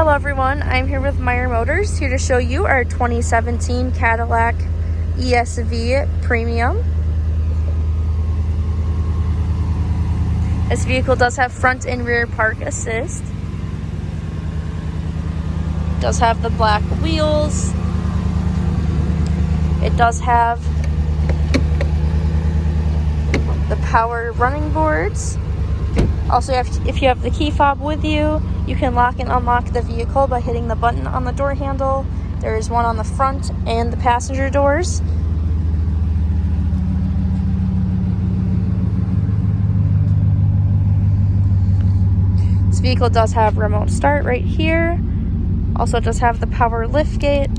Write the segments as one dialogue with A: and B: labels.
A: Hello everyone, I'm here with Meyer Motors, here to show you our 2017 Cadillac ESV Premium. This vehicle does have front and rear park assist. It does have the black wheels. It does have the power running boards. Also, if you have the key fob with you, you can lock and unlock the vehicle by hitting the button on the door handle. There is one on the front and the passenger doors. This vehicle does have remote start right here. Also, it does have the power liftgate.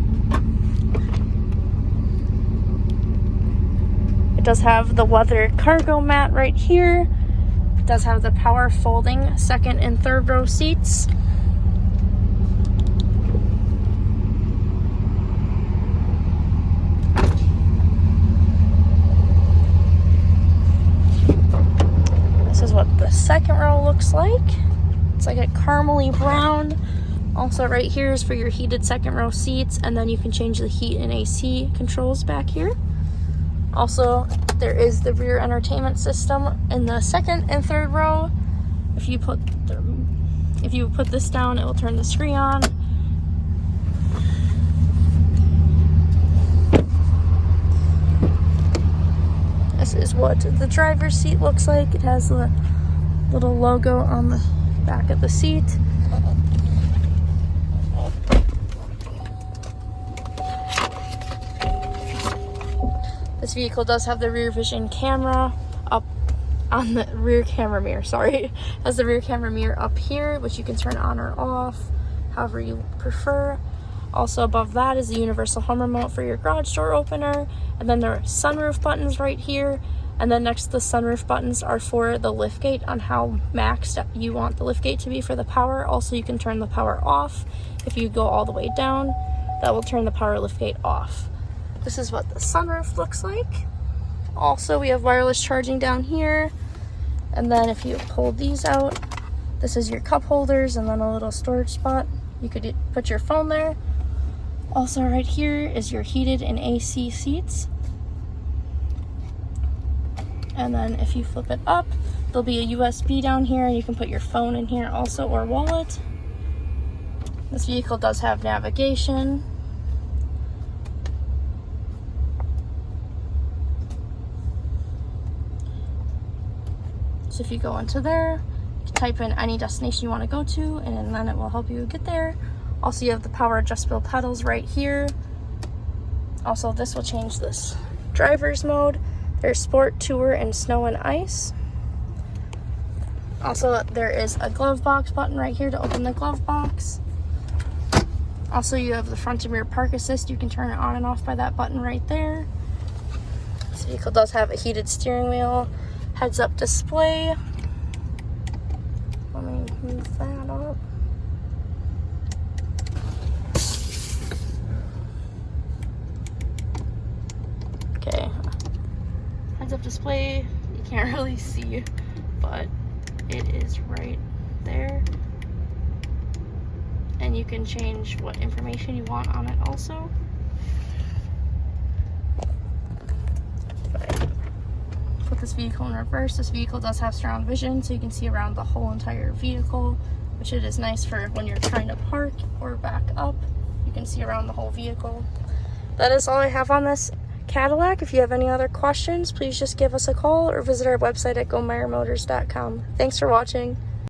A: It does have the weather cargo mat right here. It does have the power folding second and third row seats. This is what the second row looks like. It's like a caramely brown. Also right here is for your heated second row seats, and then you can change the heat and AC controls back here. Also, there is the rear entertainment system in the second and third row. If you put this down, it will turn the screen on. This is what the driver's seat looks like. It has the little logo on the back of the seat. This vehicle does have the rear vision camera up on the rear camera mirror, sorry. Has the rear camera mirror up here, which you can turn on or off, however you prefer. Also above that is the universal home remote for your garage door opener. And then there are sunroof buttons right here. And then next to the sunroof buttons are for the liftgate, on how maxed you want the liftgate to be for the power. Also, you can turn the power off. If you go all the way down, that will turn the power liftgate off. This is what the sunroof looks like. Also, we have wireless charging down here. And then if you pull these out, this is your cup holders and then a little storage spot. You could put your phone there. Also right here is your heated and AC seats. And then if you flip it up, there'll be a USB down here. You can put your phone in here also, or wallet. This vehicle does have navigation. So if you go into there, you can type in any destination you want to go to, and then it will help you get there. Also, you have the power adjustable pedals right here. Also, this will change this driver's mode. There's sport, tour, and snow and ice. Also, there is a glove box button right here to open the glove box. Also, you have the front and rear park assist. You can turn it on and off by that button right there. This vehicle does have a heated steering wheel, heads-up display. Let me move that up. Okay, heads-up display, you can't really see, but it is right there. And you can change what information you want on it also. Put this vehicle in reverse. This vehicle does have surround vision, so you can see around the whole entire vehicle, which it is nice for when you're trying to park or back up. You can see around the whole vehicle. That is all I have on this Cadillac. If you have any other questions, please just give us a call or visit our website at gomeyermotors.com. Thanks for watching.